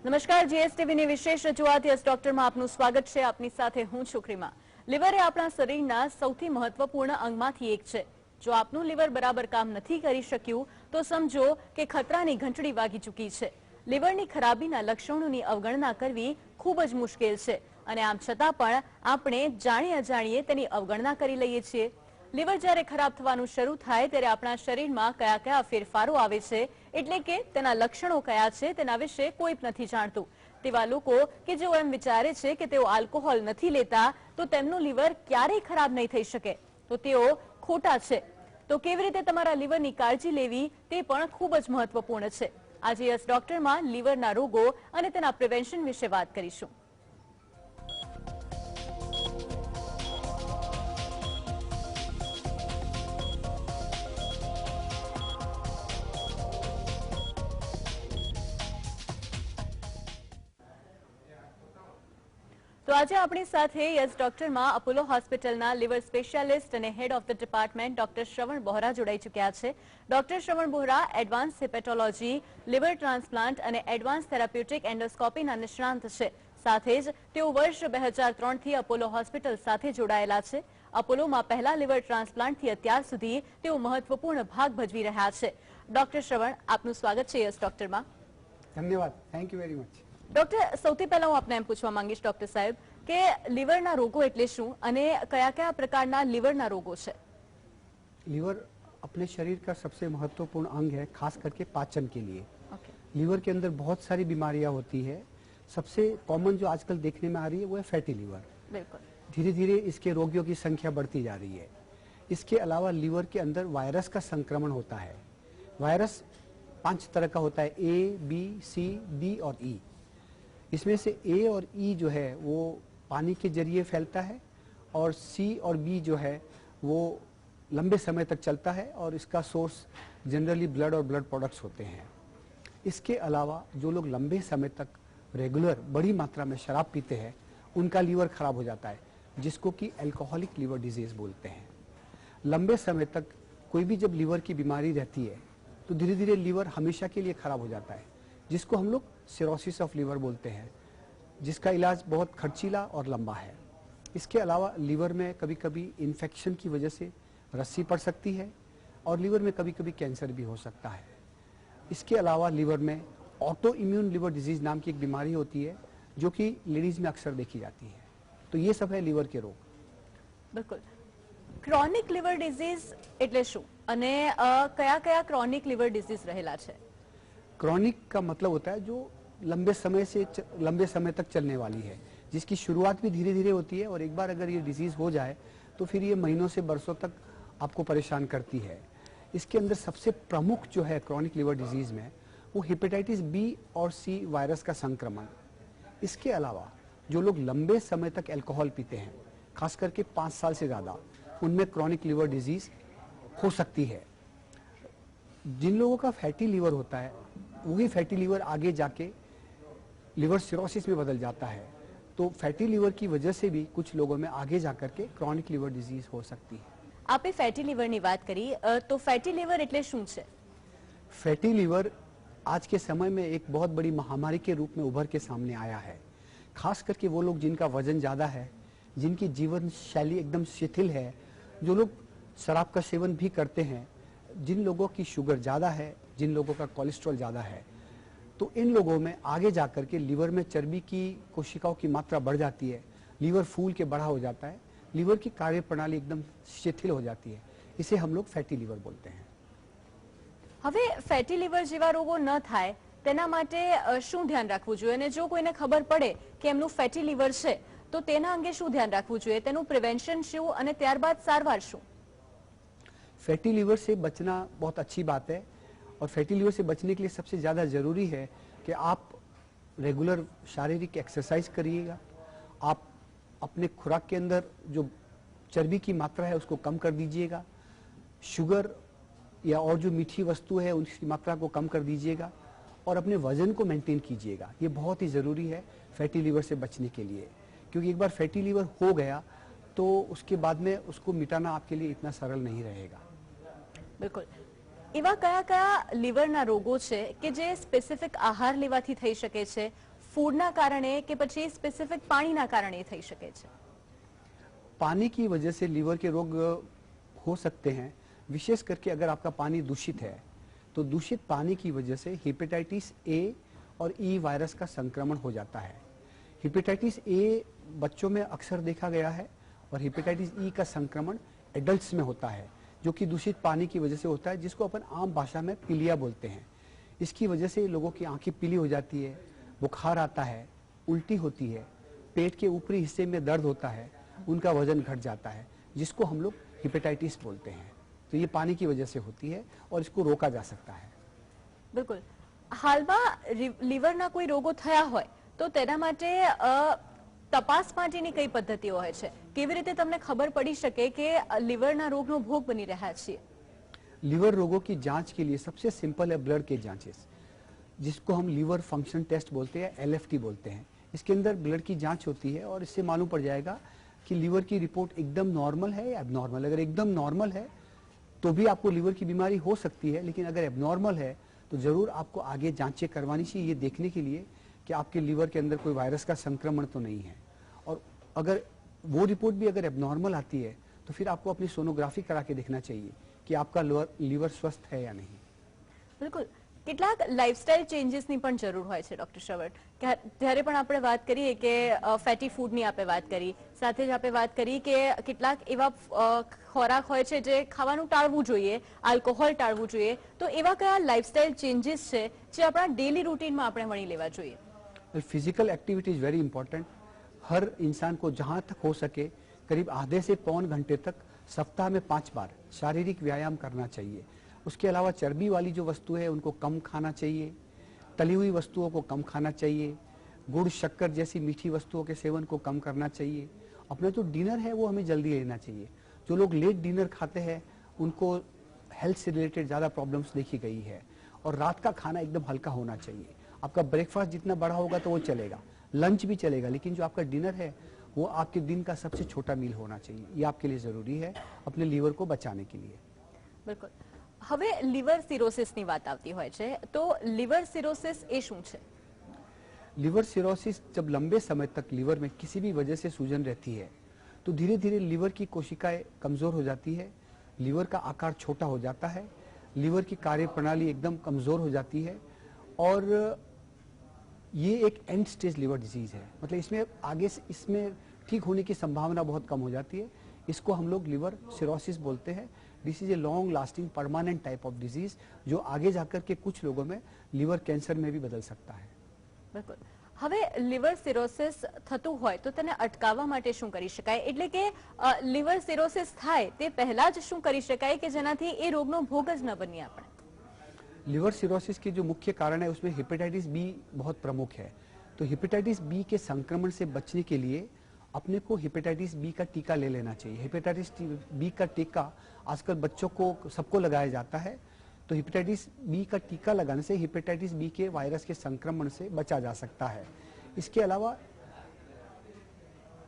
નમસ્કાર, જીએસટીવીની વિશેષ રજૂઆત યસ ડોક્ટરમાં આપનું સ્વાગત છે. આપની સાથે હું છું ક્રિમા. લીવર એ આપણા શરીરના સૌથી મહત્વપૂર્ણ અંગમાંથી એક છે. જો આપનું લીવર બરાબર કામ નથી કરી શક્યું તો સમજો કે ખતરાની ઘંટડી વાગી ચૂકી છે. લીવરની ખરાબીના લક્ષણોની અવગણના કરવી ખૂબ જ મુશ્કેલ છે અને આમ છતાં પણ આપણે જાણી અજાણીએ તેની અવગણના કરી લઈએ છીએ. લીવર જ્યારે ખરાબ થવાનું શરૂ થાય ત્યારે આપણા શરીરમાં કયા કયા ફેરફારો આવે છે, એટલે કે તેના લક્ષણો કયા છે તેના વિશે કોઈ નથી જાણતું. તેવા લોકો કે જેઓ એમ વિચારે છે કે તેઓ આલ્કોહોલ નથી લેતા તો તેમનું લીવર ક્યારેય ખરાબ નહીં થઈ શકે, તો તેઓ ખોટા છે. તો કેવી રીતે તમારા લીવરની કાળજી લેવી તે પણ ખૂબ જ મહત્વપૂર્ણ છે. આજે યસ ડોક્ટરમાં લીવરના રોગો અને તેના પ્રિવેન્શન વિશે વાત કરીશું. તો આજે આપણી સાથે યસ ડોક્ટરમાં અપોલો હોસ્પિટલના લીવર સ્પેશિયાલિસ્ટ અને head of the department doctor Shravan Bohra જોડાઈ ચૂક્યા છે. Doctor Shravan Bohra advance hepatology, liver transplant અને એડવાન્સ થેરાપ્યુટિક એન્ડોસ્કોપીના નિષ્ણાંત છે. સાથે જ તેઓ વર્ષ 2003થી અપોલો હોસ્પિટલ સાથે જોડાયેલા છે. અપોલોમાં પહેલા લીવર ટ્રાન્સપ્લાન્ટથી અત્યાર સુધી તેઓ મહત્વપૂર્ણ ભાગ ભજવી રહ્યા છે. ડોક્ટર શ્રવણ, આપનું સ્વાગત છે યસ ડોક્ટરમાં. ધન્યવાદ, thank you very much. Doctor, સૌથી પહેલા હું આપને એમ પૂછવા માંગીશ ડોક્ટર સાહેબ કે લીવરના રોગો એટલે શું અને કया कया प्रकारना લીવરના રોગો છે? लीवर अपने शरीर का सबसे महत्वपूर्ण अंग है, खास करके पाचन के लिए. लीवर के अंदर बहुत सारी बीमारियां होती है. सबसे कॉमन जो आजकल देखने में आ रही है वो है फैटी लीवर. बिल्कुल. धीरे धीरे इसके रोगियों की संख्या बढ़ती जा रही है. इसके अलावा लीवर के अंदर वायरस का संक्रमण होता है. वायरस 5 तरह का होता है, ए, बी, सी, डी और ई. इसमें से ए और ई जो है वो पानी के जरिए फैलता है और सी और बी जो है वो लंबे समय तक चलता है और इसका सोर्स जनरली ब्लड और ब्लड प्रोडक्ट्स होते हैं. इसके अलावा जो लोग लंबे समय तक रेगुलर बड़ी मात्रा में शराब पीते हैं उनका लीवर खराब हो जाता है, जिसको कि अल्कोहलिक लीवर डिजीज बोलते हैं. लंबे समय तक कोई भी जब लीवर की बीमारी रहती है तो धीरे धीरे लीवर हमेशा के लिए खराब हो जाता है, जिसको हम लोग सिरोसिस ऑफ लीवर बोलते हैं, जिसका इलाज बहुत खर्चीला और लंबा है. इसके अलावा लीवर में कभी कभी इन्फेक्शन की वजह से रस्सी पड़ सकती है और लीवर में कभी कभी कैंसर भी हो सकता है. इसके अलावा लीवर में ऑटो इम्यून लीवर डिजीज नाम की एक बीमारी होती है जो कि लेडीज में अक्सर देखी जाती है. तो ये सब है लीवर के रोग. बिल्कुल. ક્રોનિક લીવર ડિઝીઝ એટલે શું અને કયા કયા ક્રોનિક લીવર ડિઝીઝ રહેલા છે? क्रॉनिक का मतलब होता है जो लंबे समय तक चलने वाली है, जिसकी शुरुआत भी धीरे धीरे होती है और एक बार अगर ये डिजीज हो जाए तो फिर ये महीनों से बरसों तक आपको परेशान करती है. इसके अंदर सबसे प्रमुख जो है क्रॉनिक लिवर डिजीज में वो हेपेटाइटिस बी और सी वायरस का संक्रमण. इसके अलावा जो लोग लंबे समय तक अल्कोहल पीते हैं, खास करके 5 साल से ज़्यादा, उनमें क्रॉनिक लिवर डिजीज हो सकती है. जिन लोगों का फैटी लीवर होता है वही फैटी लीवर आगे जाके लिवर सिरोसिस में बदल जाता है. तो फैटी लीवर की वजह से भी कुछ लोगों में आगे जाकर के क्रॉनिक लिवर डिजीज हो सकती है. आपे फैटी लीवરની વાત કરી, तो फैटी लीवर એટલે શું છે? फैटी लीवर आज के समय में एक बहुत बड़ी महामारी के रूप में उभर के सामने आया है. खास करके वो लोग जिनका वजन ज़्यादा है, जिनकी जीवन शैली एकदम शिथिल है, जो लोग शराब का सेवन भी करते हैं, जिन लोगों की शुगर ज़्यादा है, जिन लोगों का कोलेस्ट्रॉल ज़्यादा है, तो इन लोगों में आगे जाकर के लीवर में चर्बी की कोशिकाओं की मात्रा बढ़ जाती है, लीवर फूल के बड़ा हो जाता है, लीवर की कार्य प्रणाली एकदम शिथिल हो जाती है. इसे हम लोग फैटी लीवर बोलते हैं. હવે ફેટી લીવર જેવા રોગો ન થાય તેના માટે શું ધ્યાન રાખવું જોઈએ અને જો કોઈને ખબર પડે કે એમનું ફેટી લીવર છે તો તેના અંગે શું ધ્યાન રાખવું જોઈએ, તેનું પ્રિવેન્શન શું અને ત્યારબાદ સારવાર શું? फैटी लीवर से बचना बहुत अच्छी बात है और फैटी लीवर से बचने के लिए सबसे ज़्यादा ज़रूरी है कि आप रेगुलर शारीरिक एक्सरसाइज करिएगा. आप अपने खुराक के अंदर जो चर्बी की मात्रा है उसको कम कर दीजिएगा. शुगर या और जो मीठी वस्तु है उसकी मात्रा को कम कर दीजिएगा और अपने वजन को मेंटेन कीजिएगा. ये बहुत ही ज़रूरी है फैटी लीवर से बचने के लिए, क्योंकि एक बार फैटी लीवर हो गया तो उसके बाद में उसको मिटाना आपके लिए इतना सरल नहीं रहेगा. बिल्कुल. એવા કયા કયા લીવરના રોગો છે કે જે સ્પેસિફિક આહાર લેવાથી થઈ શકે છે, ફૂડના કારણે કે પછી સ્પેસિફિક પાણીના કારણે થઈ શકે છે? पानी की वजह से लीवर के रोग हो सकते हैं। विशेष करके अगर आपका पानी दूषित है तो दूषित पानी की वजह से हेपेटाइटिस ए और ई वायरस का संक्रमण हो जाता है। हेपेटाइटिस ए बच्चों में अक्सर देखा गया है और हेपेटाइटिस ई का संक्रमण एडल्ट्स में होता है, जो कि दूषित पानी की वजह से होता है, जिसको अपन आम भाषा में पीलिया बोलते हैं। इसकी वजह से लोगों की आंखें पीली हो जाती है, बुखार आता है, उल्टी होती है, पेट के ऊपरी हिस्से में दर्द होता है, उनका वजन घट जाता है, जिसको हम लोग हेपेटाइटिस बोलते हैं। तो ये पानी की वजह से होती है और इसको रोका जा सकता है। બિલકુલ. હાલમાં લીવરના કોઈ રોગો થયા હોય તો તેના માટે તપાસ માટેની કઈ પદ્ધતિઓ હોય છે? કેવી રીતે તમને ખબર પડી શકે કે લીવરના રોગનો ભોગ બની રહ્યા છીએ? लीवर रोगों की जांच के लिए सबसे सिंपल है ब्लड के जांचेस, जिसको हम लीवर फंक्शन टेस्ट बोलते हैं, एलएफटी बोलते हैं। इसके अंदर ब्लड की जांच होती है और इससे मालूम पड़ जाएगा कि लीवर की रिपोर्ट एकदम नॉर्मल है या एबनॉर्मल। अगर एकदम नॉर्मल है तो भी आपको लीवर की बीमारी हो सकती है, लेकिन अगर एबनॉर्मल है तो जरूर आपको आगे जांचें करवानी चाहिए, ये देखने के लिए कि आपके लीवर के अंदर कोई वायरस का संक्रमण तो नहीं है। और अगर वो रिपोर्ट भी अगर एबनॉर्मल आती है तो फिर आपको अपनी सोनोग्राफी करा के देखना चाहिए कि आपका लीवर स्वस्थ है या नहीं। બિલકુલ. કેટલાક લાઇફસ્ટાઇલ ચેન્જીસની પણ જરૂર હોય છે ડોક્ટર શ્રવણ. જ્યારે પણ આપણે વાત કરીએ કે ફેટી ફૂડની આપણે વાત કરી, સાથે જ આપણે વાત કરી કે કેટલાક એવા ખોરાક હોય છે જે ખાવાનું ટાળવું જોઈએ, આલ્કોહોલ टाळવું જોઈએ, તો એવા કયા લાઇફસ્ટાઇલ ચેન્જીસ છે જે આપણા ડેલી રૂટીનમાં આપણે વણી લેવા જોઈએ? Physical activity is very important. हर इंसान को जहां तक हो सके करीब आधे से पौन घंटे तक सप्ताह में 5 बार शारीरिक व्यायाम करना चाहिए। उसके अलावा चर्बी वाली जो वस्तु है उनको कम खाना चाहिए, तली हुई वस्तुओं को कम खाना चाहिए, गुड़ शक्कर जैसी मीठी वस्तुओं के सेवन को कम करना चाहिए। अपना जो डिनर है वो हमें जल्दी लेना चाहिए। जो लोग लेट डिनर खाते हैं उनको हेल्थ से रिलेटेड ज़्यादा प्रॉब्लम्स देखी गई है। और रात का खाना एकदम हल्का होना चाहिए। आपका ब्रेकफास्ट जितना बड़ा होगा तो वो चलेगा, लंच भी चलेगा, लेकिन जो आपका डिनर है वो आपके दिन का सबसे छोटा मील होना चाहिए। ये आपके लिए ज़रूरी है अपने लीवर को बचाने के लिए। બિલકુલ. હવે લીવર સિરોસિસની વાત આવતી હોય છે, તો લીવર સિરોસિસ એ શું છે? लीवर सिरोसिस जब लंबे समय तक लीवर में किसी भी वजह से सूजन रहती है तो धीरे धीरे लीवर की कोशिकाएं कमजोर हो जाती है, लीवर का आकार छोटा हो जाता है, लीवर की कार्य प्रणाली एकदम कमजोर हो जाती है और ये एक एंड स्टेज लीवर डिजीज है। मतलब इसमें आगे से इसमें ठीक होने की संभावना बहुत कम हो जाती है। इसको हम लोग लीवर सिरोसिस बोलते हैं। This is a long lasting permanent type of disease जो आगे जाकर के कुछ लोगों में लीवर कैंसर में भी बदल सकता है। બિલકુલ. હવે લીવર સિરોસિસ થતું હોય તો તેને અટકાવવા માટે શું કરી શકાય? એટલે કે લીવર સિરોસિસ થાય તે પહેલા જ શું કરી શકાય કે જેનાથી એ રોગનો ભોગ જ ન બનીએ આપણે? लिवर सिरोसिस के जो मुख्य कारण है उसमें हेपेटाइटिस बी बहुत प्रमुख है। तो हेपेटाइटिस बी के संक्रमण से बचने के लिए अपने को हेपेटाइटिस बी का टीका ले लेना चाहिए। हेपेटाइटिस बी का टीका आजकल बच्चों को सबको लगाया जाता है। तो हेपेटाइटिस बी का टीका लगाने से हेपेटाइटिस बी के वायरस के संक्रमण से बचा जा सकता है। इसके अलावा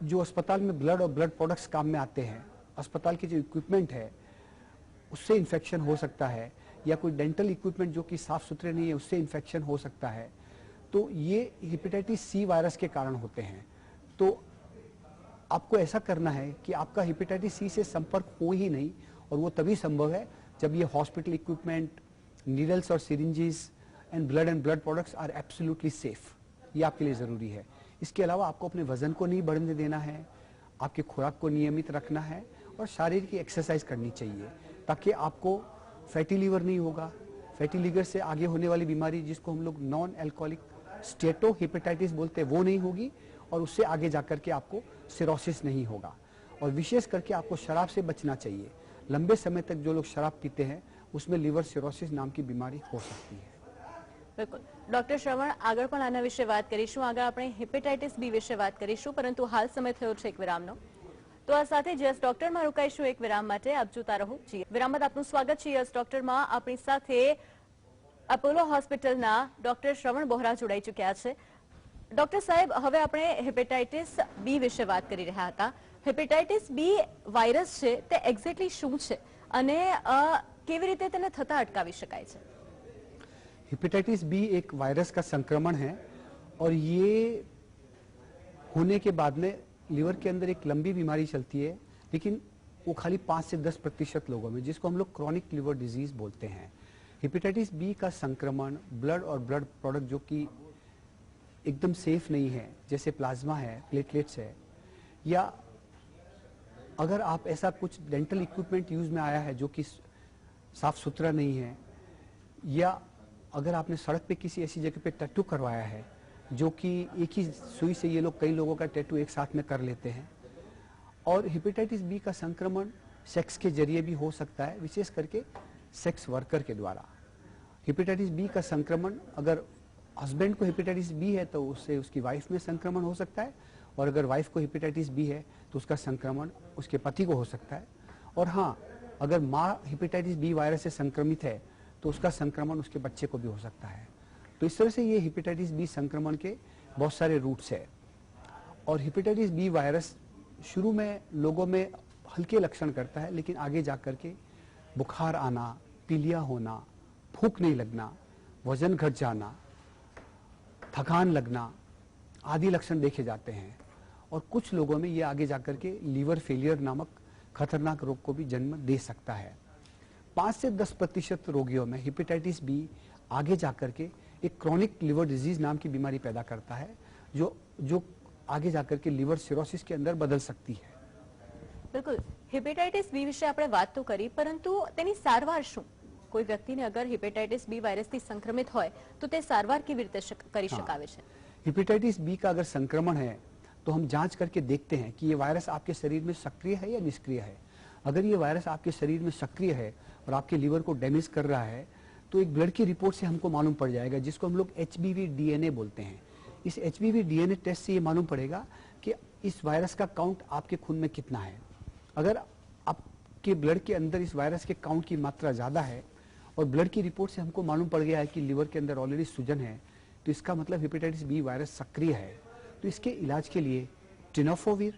जो अस्पताल में ब्लड और ब्लड प्रोडक्ट्स काम में आते हैं, अस्पताल के जो इक्विपमेंट है उससे इन्फेक्शन हो सकता है, या कोई डेंटल इक्विपमेंट जो कि साफ सुथरे नहीं है उससे इन्फेक्शन हो सकता है। तो ये हेपेटाइटिस सी वायरस के कारण होते हैं। तो आपको ऐसा करना है कि आपका हेपेटाइटिस सी से संपर्क हो ही नहीं, और वो तभी संभव है जब ये हॉस्पिटल इक्विपमेंट, नीडल्स और syringes and blood products are absolutely safe. ये आपके लिए ज़रूरी है। इसके अलावा आपको अपने वजन को नहीं बढ़ने देना है, आपके खुराक को नियमित रखना है और शारीरिक एक्सरसाइज करनी चाहिए, ताकि आपको फैटी लीवर नहीं होगा। फैटी लीवर से आगे होने वाली बीमारी जिसको हम लोग नॉन एल्कोहलिक स्टेटो हेपेटाइटिस बोलते हैं वो नहीं होगी, और उससे आगे जाकर के आपको सिरोसिस नहीं होगा। और विशेष करके आपको शराब से बचना चाहिए। लंबे समय तक जो लोग शराब पीते हैं उसमें लीवर सिरोसिस नाम की बीमारी हो सकती है। બિલકુલ. ડોક્ટર શ્રવણ, આગળ પણ આના વિશે વાત કરીશું. આગળ આપણે હેપેટાઇટિસ બી વિશે વાત કરીશું, પરંતુ હાલ સમય થયો છે એક વિરામનો. તો આ સાથે જસ ડોક્ટરમાં રોકાઈશું એક વિરામ માટે. આપ જોતા રહો. વિરામ બાદ આપનું સ્વાગત છે યસ ડોક્ટરમાં. આપણી સાથે અપોલો હોસ્પિટલના ડોક્ટર શ્રવણ બોહરા જોડાઈ ચૂક્યા છે. ડોક્ટર સાહેબ, હવે આપણે હેપેટાઇટિસ બી વિશે વાત કરી રહ્યા હતા. હેપેટાઇટિસ બી વાયરસ છે તે એક્ઝેક્ટલી શું છે અને કેવી રીતે તેને થતા અટકાવી શકાય છે? हेपेटाइटिस बी एक वायरस का संक्रमण है और ये होने के बाद में लिवर के अंदर एक लंबी बीमारी चलती है, लेकिन वो खाली 5 से 10% लोगों में, जिसको हम लोग क्रॉनिक लिवर डिजीज बोलते हैं। हेपेटाइटिस बी का संक्रमण ब्लड और ब्लड प्रोडक्ट जो कि एकदम सेफ नहीं है, जैसे प्लाज्मा है, प्लेटलेट्स है, या अगर आप ऐसा कुछ डेंटल इक्विपमेंट यूज में आया है जो कि साफ सुथरा नहीं है, या अगर आपने सड़क पे किसी ऐसी जगह पे टैटू करवाया है जो कि एक ही सुई से ये लोग कई लोगों का टैटू एक साथ में कर लेते हैं। और हेपेटाइटिस बी का संक्रमण सेक्स के जरिए भी हो सकता है, विशेष करके सेक्स वर्कर के द्वारा। हेपेटाइटिस बी का संक्रमण अगर हस्बैंड को हेपेटाइटिस बी है तो उससे उसकी वाइफ में संक्रमण हो सकता है, और अगर वाइफ को हेपेटाइटिस बी है तो उसका संक्रमण उसके पति को हो सकता है। और हाँ, अगर माँ हेपेटाइटिस बी वायरस से संक्रमित है तो उसका संक्रमण उसके बच्चे को भी हो सकता है। तो इस तरह से ये हेपेटाइटिस बी संक्रमण के बहुत सारे रूट्स है। और हेपेटाइटिस बी वायरस शुरू में लोगों में हल्के लक्षण करता है, लेकिन आगे जाकर के बुखार आना, पीलिया होना, भूख नहीं लगना, वजन घट जाना, थकान लगना आदि लक्षण देखे जाते हैं। और कुछ लोगों में ये आगे जाकर के लीवर फेलियर नामक खतरनाक रोग को भी जन्म दे सकता है। 5 से 10% रोगियों में हेपेटाइटिस बी आगे जाकर के एक क्रॉनिक लिवर डिजीज नाम की बीमारी पैदा करता है, जो आगे जाकर के लिवर सिरोसिस के अंदर बदल सकती है। बिल्कुल, हेपेटाइटिस बी विषय આપણે વાત તો કરી, પરંતુ તેની સારવાર શું? કોઈ વ્યક્તિને અગર હેપેટાઇટિસ બી વાયરસથી સંક્રમિત હોય તો તે સારવાર કેવી રીતે કરી શકાવે છે? हेपेटाइटिस बी का अगर संक्रमण है तो हम जांच करके देखते हैं कि ये वायरस आपके शरीर में सक्रिय है या निष्क्रिय है। अगर ये वायरस आपके शरीर में सक्रिय है और आपके लिवर को डैमेज कर रहा है तो एक ब्लड की रिपोर्ट से हमको मालूम पड़ जाएगा, जिसको हम लोग HBV DNA बोलते हैं। इस HBV DNA टेस्ट से ये मालूम पड़ेगा कि इस वायरस का काउंट आपके खून में कितना है। अगर आपके ब्लड के अंदर इस वायरस के काउंट की मात्रा ज़्यादा है और ब्लड की रिपोर्ट से हमको मालूम पड़ गया है कि लिवर के अंदर ऑलरेडी सूजन है, तो इसका मतलब हेपेटाइटिस बी वायरस सक्रिय है। तो इसके इलाज के लिए टेनोफोविर,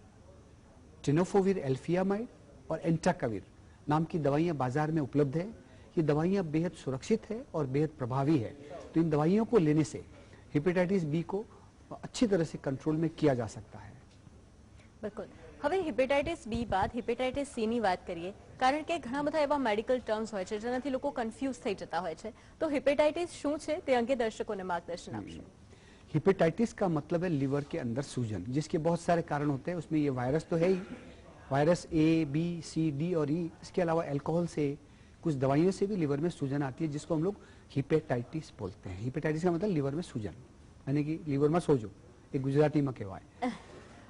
एल्फियामाइड और एंटाकाविर नाम की दवाइयाँ बाजार में उपलब्ध है। ये दवाइयाँ बेहद सुरक्षित है और बेहद प्रभावी है। तो इन दवाइयों को लेने से हेपेटाइटिस बी को अच्छी तरह से कंट्रोल में किया जा सकता है। बिल्कुल, હવે હેપેટાઇટિસ બી બાદ હેપેટાઇટિસ સી ની વાત કરીએ, કારણ કે ઘણા બધા એવા મેડિકલ ટર્મ્સ હોય છે જેનાથી લોકો કન્ફ્યુઝ થઈ જતા હોય છે। તો હેપેટાઇટિસ શું છે તે અંગે દર્શકોને માર્ગદર્શન આપશો। हेपेटाइटिस का मतलब है लिवर के अंदर सूजन, जिसके बहुत सारे कारण होते हैं। उसमें ये वायरस तो है ही, virus A, B, C, D और E। इसके अलावा अल्कोहल से, कुछ दवाइयों से भी लिवर में सूजन आती है, जिसको हम लोग हेपेटाइटिस बोलते हैं। हेपेटाइटिस का मतलब लिवर में सूजन, यानी कि लिवर में सोजो, एक गुजराती में कहेवाय।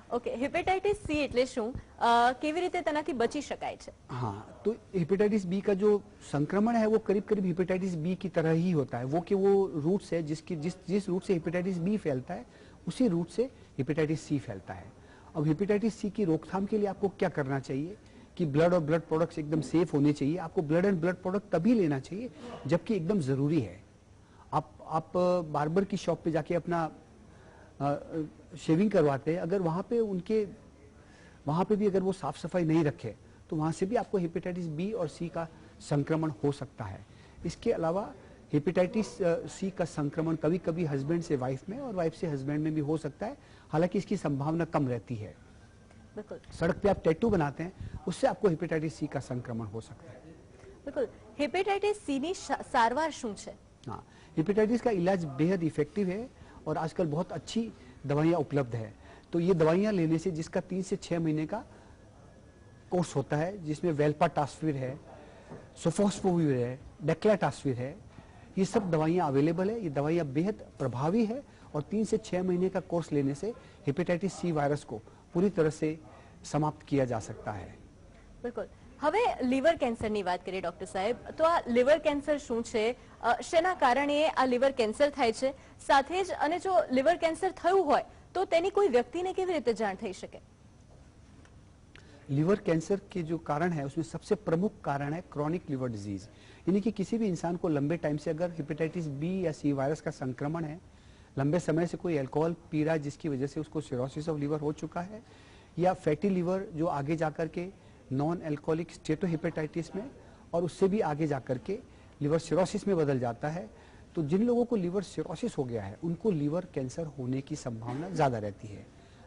ओके, हेपेटाइटिस सी એટલે શું, કેવી રીતે તેનાથી બચી શકાય છે? हाँ, तो हेपेटाइटिस बी का जो संक्रमण है वो करीब करीब हेपेटाइटिस बी की तरह ही होता है। वो रूट से जिस रूट से हेपेटाइटिस बी फैलता है उसी रूट से हेपेटाइटिस सी फैलता है। अब हेपेटाइटिस सी की रोकथाम के लिए आपको क्या करना चाहिए कि ब्लड और ब्लड प्रोडक्ट्स एकदम सेफ होने चाहिए। आपको ब्लड एंड ब्लड प्रोडक्ट तभी लेना चाहिए जबकि एकदम जरूरी है। आप बार्बर की शॉप पे जाके अपना शेविंग करवाते हैं, अगर वहाँ पे भी अगर वो साफ सफाई नहीं रखे तो वहाँ से भी आपको हेपेटाइटिस बी और सी का संक्रमण हो सकता है। इसके अलावा हेपेटाइटिस सी का संक्रमण कभी कभी हस्बैंड से वाइफ में और वाइफ से हस्बैंड में भी हो सकता है, हालांकि इसकी संभावना कम रहती है। बिल्कुल, सड़क पे आप टैटू बनाते हैं, उससे आपको हेपेटाइटिस सी का संक्रमण हो सकता है। बिल्कुल, हेपेटाइटिस सी ની સારવાર શું છે? हाँ, हेपेटाइटिस का इलाज बेहद इफेक्टिव है और आजकल बहुत अच्छी दवाइयाँ उपलब्ध है। तो ये दवाइयाँ लेने से, जिसका 3 से 6 महीने का कोर्स होता है, जिसमें वेल्पाटास्विर है, सोफोस्पोविर है, डेक्लाटास्विर है, ये सब दवाइयाँ अवेलेबल है। ये दवाइयाँ बेहद प्रभावी है और 3 से 6 महीने का कोर्स लेने से हेपेटाइटिस सी वायरस को पूरी तरह से समाप्त किया जा सकता है। बिल्कुल, હવે લીવર કેન્સરની વાત કરીએ ડોક્ટર સાહેબ, તો આ લીવર કેન્સર શું છે, શેના કારણે આ લીવર કેન્સર થાય છે, સાથે જ અને જો લીવર કેન્સર થયું હોય તો તેની કોઈ વ્યક્તિને કેવી રીતે જાણ થઈ શકે? लिवर कैंसर के जो कारण है उसमें सबसे प्रमुख कारण है क्रॉनिक लिवर डिजीज, यानी कि किसी भी इंसान को लंबे टाइम से अगर हेपेटाइटिस बी या सी वायरस का संक्रमण है, लंबे समय से कोई अल्कोहल पी रहा है जिसकी वजह से उसको सिरोसिस ऑफ लिवर हो चुका है, या फैटी लिवर जो आगे जाकर के नॉन अल्कोहलिक स्टेटोहेपेटाइटिस में और उससे भी आगे जाकर के लिवर सिरोसिस में बदल जाता है, तो जिन लोगों को लीवर सिरोसिस हो गया है उनको लीवर कैंसर होने की संभावना ज़्यादा रहती है।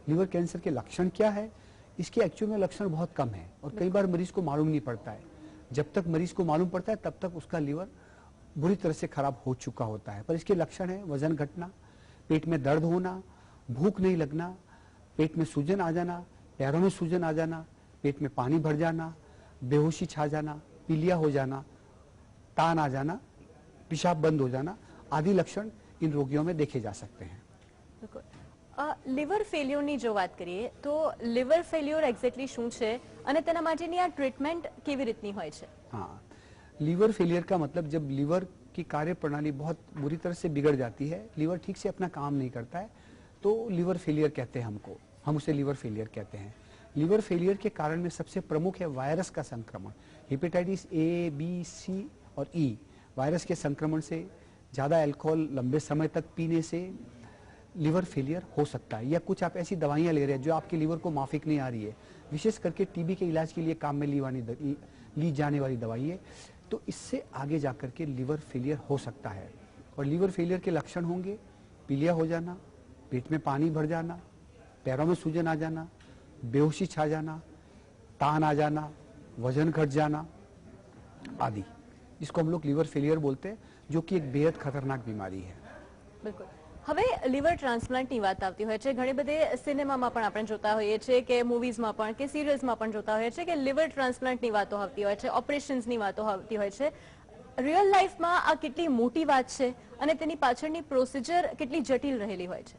लीवर कैंसर के लक्षण क्या है? इसके एक्चुअल में लक्षण बहुत कम है और कई बार मरीज को मालूम नहीं पड़ता है। जब तक मरीज को मालूम पड़ता है तब तक उसका लीवर बुरी तरह से खराब हो चुका होता है। पर इसके लक्षण है वजन घटना, पेट में दर्द होना, भूख नहीं लगना, पेट में सूजन आ जाना, पैरों में सूजन आ जाना, पेट में पानी भर जाना, बेहोशी छा जाना, पीलिया हो जाना, तान आ जाना, पेशाब बंद हो जाना आदि लक्षण इन रोगियों में देखे जा सकते हैं। બિલકુલ. લિવર ફેલ્યોરની જો વાત કરીએ તો લિવર ફેલ્યોર એક્ઝેક્ટલી શું છે અને તેના માટેની આ ટ્રીટમેન્ટ કેવી રીતની હોય છે? हाँ, लीवर फेलियर का मतलब जब लीवर की कार्य प्रणाली बहुत बुरी तरह से बिगड़ जाती है, लीवर ठीक से अपना काम नहीं करता है, तो लीवर फेलियर कहते हैं हमको, हम उसे लीवर फेलियर कहते हैं। लीवर फेलियर के कारण में सबसे प्रमुख है वायरस का संक्रमण। हेपेटाइटिस ए, बी, सी और ई वायरस के संक्रमण से, ज़्यादा अल्कोहल लंबे समय तक पीने से लीवर फेलियर हो सकता है, या कुछ आप ऐसी दवाइयाँ ले रहे हैं जो आपके लीवर को माफिक नहीं आ रही है, विशेष करके टीबी के इलाज के लिए काम में ली जाने वाली दवाई है, तो इससे आगे जाकर के लीवर फेलियर हो सकता है। और लीवर फेलियर के लक्षण होंगे पीलिया हो जाना, पेट में पानी भर जाना, पैरों में सूजन आ जाना, बेहोशी छा जाना, तान आ जाना, वजन घट जाना आदि, जिसको हम लोग लीवर फेलियर बोलते हैं, जो कि एक बेहद खतरनाक बीमारी है। બિલકુલ. હવે લિવર ટ્રાન્સપ્લાન્ટની વાત આવતી હોય છે, ઘણી બધી સિનેમામાં પણ આપણે જોતા હોઈએ છીએ કે મૂવીઝમાં પણ કે સિરિયલ્સમાં પણ જોતા હોઈએ છીએ કે લિવર ટ્રાન્સપ્લાન્ટની વાતો આવતી હોય છે, ઓપરેશન્સની વાતો આવતી હોય છે. રિયલ લાઈફમાં આ કેટલી મોટી વાત છે અને તેની પાછળની પ્રોસિજર કેટલી જટિલ રહેલી હોય છે?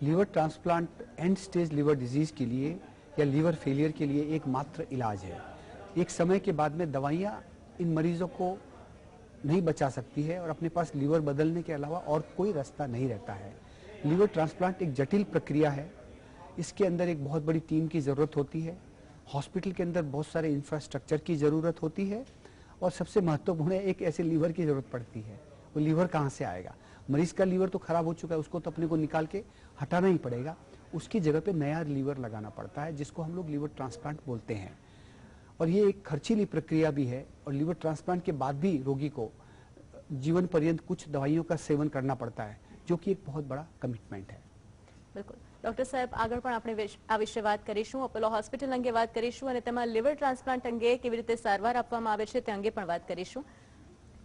Liver transplant end stage liver disease के लिए या लीवर फेलियर के लिए एकमात्र इलाज है। एक समय के बाद में दवाइयाँ इन मरीजों को नहीं बचा सकती है और अपने पास लीवर बदलने के अलावा और कोई रास्ता नहीं रहता है। लीवर ट्रांसप्लांट एक जटिल प्रक्रिया है, इसके अंदर एक बहुत बड़ी टीम की ज़रूरत होती है, हॉस्पिटल के अंदर बहुत सारे इंफ्रास्ट्रक्चर की ज़रूरत होती है और सबसे महत्वपूर्ण है एक ऐसे लीवर की ज़रूरत पड़ती है। वो लीवर कहाँ से आएगा? मरीज का लीवर तो खराब हो चुका है, उसको तो अपने को निकाल के हटाना ही पड़ेगा, उसकी जगह पे नया लीवर लगाना पड़ता है, जिसको हम लोग लीवर ट्रांसप्लांट बोलते हैं। और ये एक खर्चीली प्रक्रिया भी है और लीवर ट्रांसप्लांट के बाद भी रोगी को जीवन पर्यंत कुछ दवाइयों का सेवन करना पड़ता है, जो कि एक बहुत बड़ा कमिटमेंट है। બિલકુલ. ડોક્ટર સાહેબ, આગળ પણ આપણે આ વિશે વાત કરીશું, અપોલો હોસ્પિટલ અંગે વાત કરીશું અને તેમાં લિવર ટ્રાન્સપ્લાન્ટ અંગે કેવી રીતે સારવાર આપવામાં આવે છે તે અંગે પણ વાત કરીશું.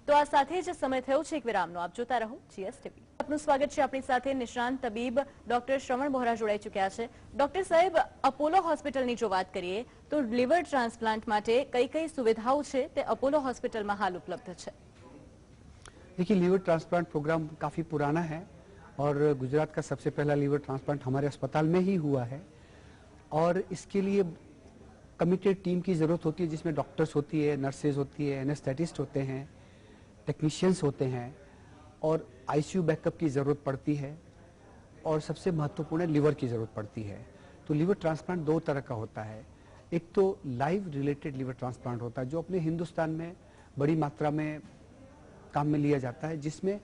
તો આ સાથે જ સમય થયો છે એક વિરામનો. આપ જોતા રહો GS ટીવી. આપનું સ્વાગત છે. આપણી સાથે નિષ્ણાંત તબીબ ડોક્ટર શ્રવણ બોહરા જોડાઈ ચૂક્યા છે. ડોક્ટર સાહેબ, અપોલો હોસ્પિટલની જો વાત કરીએ તો લિવર ટ્રાન્સપ્લાન્ટ માટે કઈ કઈ સુવિધાઓ છે તે અપોલો હોસ્પિટલમાં હાલ ઉપલબ્ધ છે? देखिए, लीवर ट्रांसप्लांट प्रोग्राम काफ़ी पुराना है और गुजरात का सबसे पहला लीवर ट्रांसप्लांट हमारे अस्पताल में ही हुआ है और इसके लिए कमिटेड टीम की ज़रूरत होती है, जिसमें डॉक्टर्स होती है, नर्सेज होती है, एनेस्थेटिस्ट होते हैं, टेक्नीशियंस होते हैं और आईसीयू बैकअप की ज़रूरत पड़ती है और सबसे महत्वपूर्ण है लीवर की ज़रूरत पड़ती है। तो लीवर ट्रांसप्लांट दो तरह का होता है। एक तो लाइव रिलेटेड लीवर ट्रांसप्लांट होता है, जो अपने हिंदुस्तान में बड़ी मात्रा में काम में लिया जाता है, जिसमें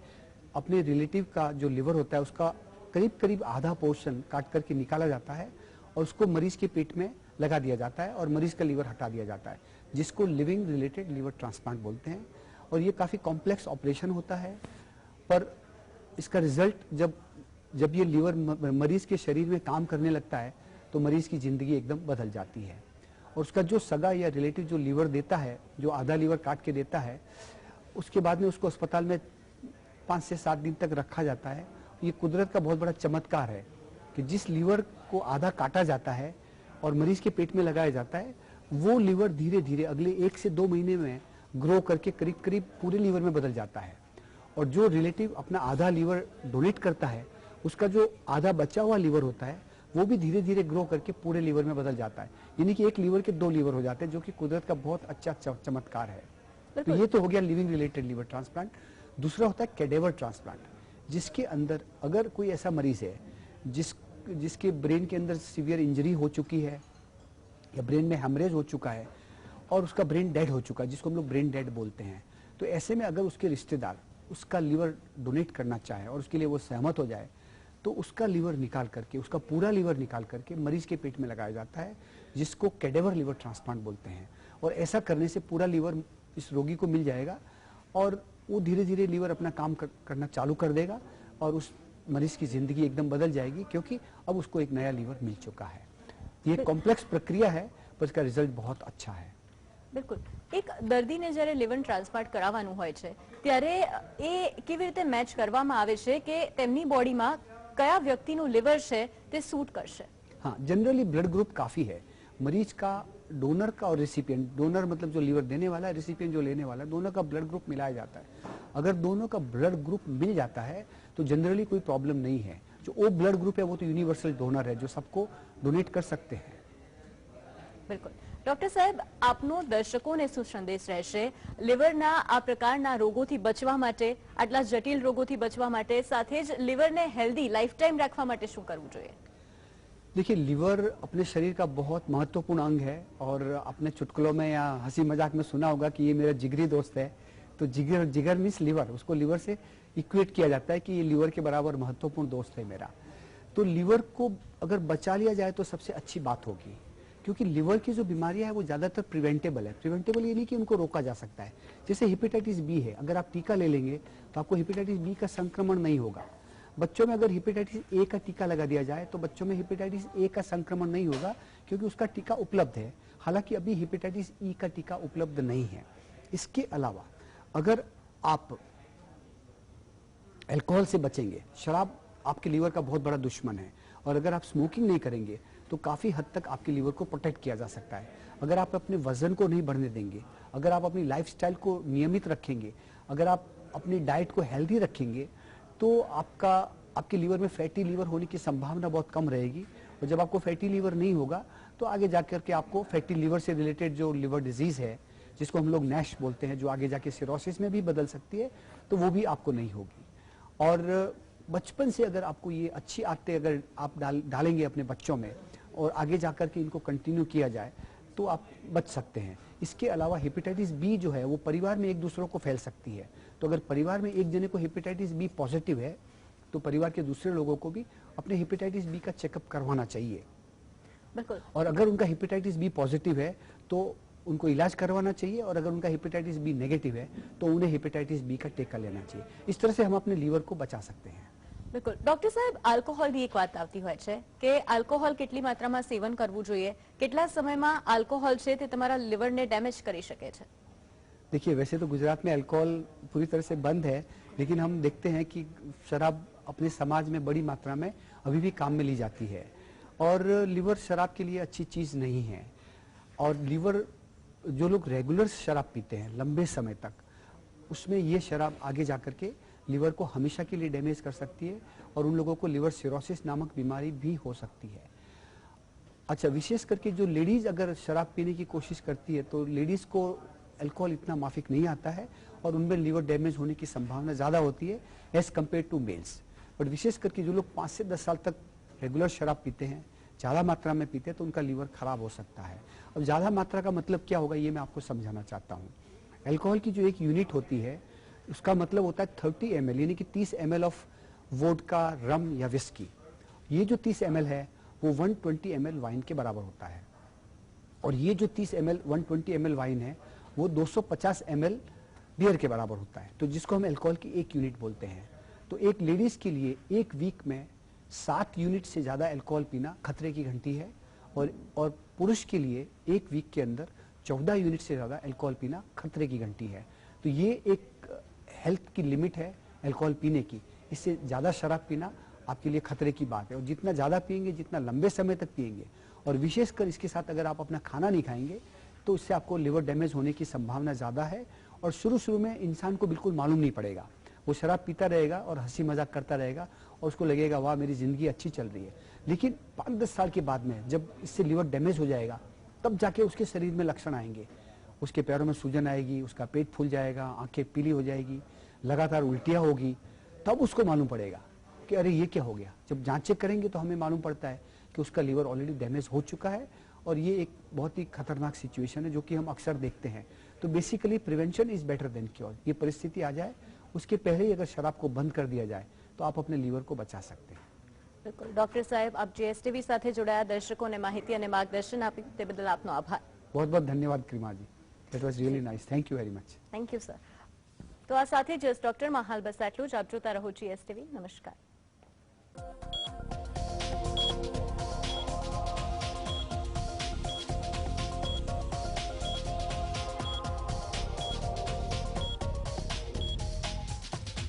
अपने रिलेटिव का जो लिवर होता है उसका करीब करीब आधा पोर्शन काट करके निकाला जाता है और उसको मरीज के पेट में लगा दिया जाता है और मरीज का लीवर हटा दिया जाता है, जिसको लिविंग रिलेटेड लीवर ट्रांसप्लांट बोलते हैं। और ये काफ़ी कॉम्प्लेक्स ऑपरेशन होता है, पर इसका रिजल्ट जब ये लीवर मरीज के शरीर में काम करने लगता है तो मरीज की ज़िंदगी एकदम बदल जाती है। और उसका जो सगा या रिलेटिव जो लीवर देता है, जो आधा लीवर काट के देता है, उसके बाद में उसको अस्पताल में 5 से 7 दिन तक रखा जाता है। ये कुदरत का बहुत बड़ा चमत्कार है कि जिस लीवर को आधा काटा जाता है और मरीज के पेट में लगाया जाता है, वो लीवर धीरे धीरे अगले 1 से 2 महीने में ग्रो करके करीब करीब पूरे लीवर में बदल जाता है। और जो रिलेटिव अपना आधा लीवर डोनेट करता है, उसका जो आधा बचा हुआ लीवर होता है वो भी धीरे धीरे ग्रो करके पूरे लीवर में बदल जाता है। यानी कि एक लीवर के 2 लीवर हो जाते हैं, जो कि कुदरत का बहुत अच्छा चमत्कार है। तो ये तो हो गया लिविंग रिलेटेड लीवर ट्रांसप्लांट। दूसरा होता है कैडेवर ट्रांसप्लांट, जिसके अंदर अगर कोई ऐसा मरीज है जिसके ब्रेन के अंदर सीवियर इंजरी हो चुकी है या ब्रेन में हेमरेज हो चुका है और उसका ब्रेन डेड हो चुका है, जिसको हम लोग ब्रेन डेड बोलते हैं, तो ऐसे में अगर उसके रिश्तेदार उसका लीवर डोनेट करना चाहे और उसके लिए वो सहमत हो जाए, तो उसका लीवर निकाल करके, उसका पूरा लीवर निकाल करके मरीज के पेट में लगाया जाता है, जिसको कैडेवर लीवर ट्रांसप्लांट बोलते हैं। और ऐसा करने से पूरा लीवर इस रोगी को मिल जाएगा और वो धीरे धीरे लीवर अपना काम करना चालू कर देगा और उस मरीज की जिंदगी एकदम बदल जाएगी, क्योंकि अब उसको एक नया लीवर मिल चुका है। ये कॉम्प्लेक्स प्रक्रिया है, पर इसका रिजल्ट बहुत अच्छा है। બિલકુલ, એક દર્દીને જ્યારે લિવર ટ્રાન્સપ્લાન્ટ કરાવવાનું હોય છે ત્યારે એ કેવી રીતે મેચ કરવામાં આવે છે કે તેમની બોડીમાં કયા વ્યક્તિનું લિવર છે તે સૂટ કરશે? हाँ, जनरली ब्लड ग्रुप काफ़ी है। मरीज का, डोनर का और रिसिपिएंट, डोनर मतलब जो लीवर देने वाला है, रिसिपिएंट जो लेने वाला है, दोनों का ब्लड ग्रुप मिलाया जाता है। अगर दोनों का ब्लड ग्रुप मिल जाता है तो जनरली कोई प्रॉब्लम नहीं है। जो ओ ब्लड ग्रुप है वो तो यूनिवर्सल डोनर है, जो सबको डोनेट कर सकते हैं। બિલકુલ ડોક્ટર સાહેબ, આપનો દર્શકોને શું સંદેશ રહેશે લિવરના આ પ્રકારના રોગોથી બચવા માટે, આટલા જટિલ રોગોથી બચવા માટે, સાથે જ લિવરને હેલ્ધી લાઈફ ટાઈમ રાખવા માટે શું કરવું જોઈએ? देखिए, लीवर अपने शरीर का बहुत महत्वपूर्ण अंग है और आपने चुटकुलों में या हंसी मजाक में सुना होगा कि ये मेरा जिगरी दोस्त है। तो जिगर मीन्स लीवर, उसको लीवर से इक्वेट किया जाता है कि ये लीवर के बराबर महत्वपूर्ण दोस्त है मेरा। तो लीवर को अगर बचा लिया जाए तो सबसे अच्छी बात होगी, क्योंकि लीवर की जो बीमारियां है वो ज़्यादातर प्रिवेंटेबल है। प्रिवेंटेबल ये नहीं कि उनको रोका जा सकता है। जैसे हेपेटाइटिस बी है, अगर आप टीका ले लेंगे तो आपको हेपेटाइटिस बी का संक्रमण नहीं होगा। बच्चों में अगर हेपेटाइटिस ए का टीका लगा दिया जाए तो बच्चों में हेपेटाइटिस ए का संक्रमण नहीं होगा, क्योंकि उसका टीका उपलब्ध है। हालांकि अभी हेपेटाइटिस ई का टीका उपलब्ध नहीं है। इसके अलावा अगर आप अल्कोहल से बचेंगे, शराब आपके लीवर का बहुत बड़ा दुश्मन है, और अगर आप स्मोकिंग नहीं करेंगे तो काफ़ी हद तक आपके लीवर को प्रोटेक्ट किया जा सकता है। अगर आप अपने वजन को नहीं बढ़ने देंगे, अगर आप अपनी लाइफस्टाइल को नियमित रखेंगे, अगर आप अपनी डाइट को हेल्दी रखेंगे, तो आपके लीवर में फैटी लीवर होने की संभावना बहुत कम रहेगी। और जब आपको फैटी लीवर नहीं होगा तो आगे जाकर के आपको फैटी लीवर से रिलेटेड जो लीवर डिजीज़ है, जिसको हम लोग नैश बोलते हैं, जो आगे जाके सिरोसिस में भी बदल सकती है, तो वो भी आपको नहीं होगी। और बचपन से अगर आपको ये अच्छी आदतें अगर आप डालेंगे अपने बच्चों में और आगे जाकर के इनको कंटिन्यू किया जाए तो आप बच सकते हैं। इसके अलावा हेपेटाइटिस बी जो है वो परिवार में एक दूसरों को फैल सकती है। तो अगर परिवार में एक जने को हेपेटाइटिस बी पॉजिटिव है तो परिवार के दूसरे लोगों को भी अपने हेपेटाइटिस बी का चेकअप करवाना चाहिए। बिल्कुल। और अगर उनका हेपेटाइटिस बी पॉजिटिव है तो उनको इलाज करवाना चाहिए, और अगर उनका हेपेटाइटिस बी नेगेटिव है तो उन्हें हेपेटाइटिस बी का टीका लेना चाहिए। इस तरह से हम अपने लीवर को बचा सकते हैं। બિલકુલ ડોક્ટર સાહેબ, આલ્કોહોલની એક વાત આવતી હોય છે કે આલ્કોહોલ કેટલી માત્રામાં સેવન કરવું જોઈએ, કેટલા સમયમાં આલ્કોહોલ છે તે તમારા લિવરને ડેમેજ કરી શકે છે? देखिए, वैसे तो गुजरात में अल्कोहल पूरी तरह से बंद है, लेकिन हम देखते हैं कि शराब अपने समाज में बड़ी मात्रा में अभी भी काम में ली जाती है, और लीवर शराब के लिए अच्छी चीज़ नहीं है। और लीवर, जो लोग रेगुलर शराब पीते हैं लंबे समय तक, उसमें ये शराब आगे जाकर के लीवर को हमेशा के लिए डैमेज कर सकती है, और उन लोगों को लीवर सिरोसिस नामक बीमारी भी हो सकती है। अच्छा, विशेष करके जो लेडीज़ अगर शराब पीने की कोशिश करती है तो लेडीज़ को अल्कोहल इतना माफिक नहीं आता है, और उनमें लीवर डैमेज होने की संभावना ज़्यादा होती है as compare to males. But विशेष करके जो लोग 5 से 10 साल तक रेगुलर शराब पीते हैं, ज़्यादा मात्रा में पीते हैं, तो उनका लीवर खराब हो सकता है। अब ज़्यादा मात्रा का मतलब क्या होगा ये मैं आपको समझाना चाहता हूँ। अल्कोहल की जो एक यूनिट होती है उसका मतलब होता है 30 ml, यानी कि 30 ml ऑफ वोडका, रम या विस्की। ये जो 30 ml है वो 120 ml वाइन के बराबर होता है, और ये जो 30 ml 120 ml वाइन है वो 250 ml बियर के बराबर होता है, तो जिसको हम अल्कोहल की एक यूनिट बोलते हैं। तो एक लेडीज़ के लिए एक वीक में 7 यूनिट से ज़्यादा अल्कोहल पीना खतरे की घंटी है, और पुरुष के लिए एक वीक के अंदर 14 यूनिट से ज़्यादा अल्कोहल पीना खतरे की घंटी है। तो ये एक हेल्थ की लिमिट है अल्कोहल पीने की। इससे ज़्यादा शराब पीना आपके लिए खतरे की बात है, और जितना ज़्यादा पिएंगे, जितना लंबे समय तक पिएंगे, और विशेषकर इसके साथ अगर आप अपना खाना नहीं खाएंगे तो इससे आपको लिवर डैमेज होने की संभावना ज़्यादा है। और शुरू में इंसान को बिल्कुल मालूम नहीं पड़ेगा, वो शराब पीता रहेगा और हंसी मजाक करता रहेगा, और उसको लगेगा वाह मेरी ज़िंदगी अच्छी चल रही है। लेकिन 5-10 साल के बाद में जब इससे लिवर डैमेज हो जाएगा तब जाके उसके शरीर में लक्षण आएंगे। उसके पैरों में सूजन आएगी, उसका पेट फूल जाएगा, आंखें पीली हो जाएगी, लगातार उल्टियाँ होगी, तब उसको मालूम पड़ेगा कि अरे ये क्या हो गया। जब जांच चेक करेंगे तो हमें मालूम पड़ता है कि उसका लीवर ऑलरेडी डैमेज हो चुका है, और ये एक बहुत ही खतरनाक सिचुएशन है जो कि हम अक्सर देखते हैं। तो basically prevention is better than cure. ये परिस्थिति आ जाए उसके पहले ही अगर शराब को बंद कर दिया जाए तो आप अपने लीवर को बचा सकते हैं। બિલકુલ ડોક્ટર સાહેબ, આપ જીએસટીવી સાથે જોડાયા, દર્શકોને માહિતી અને માર્ગદર્શન આપી તે બદલ આપનો આભાર। बहुत बहुत धन्यवाद Krima ji, it was really nice, thank you very much. Thank you sir. તો આ સાથે જ ડોક્ટરમાં હાલ બસ આટલું જ. આપ જોતા રહો GSTV. નમસ્કાર.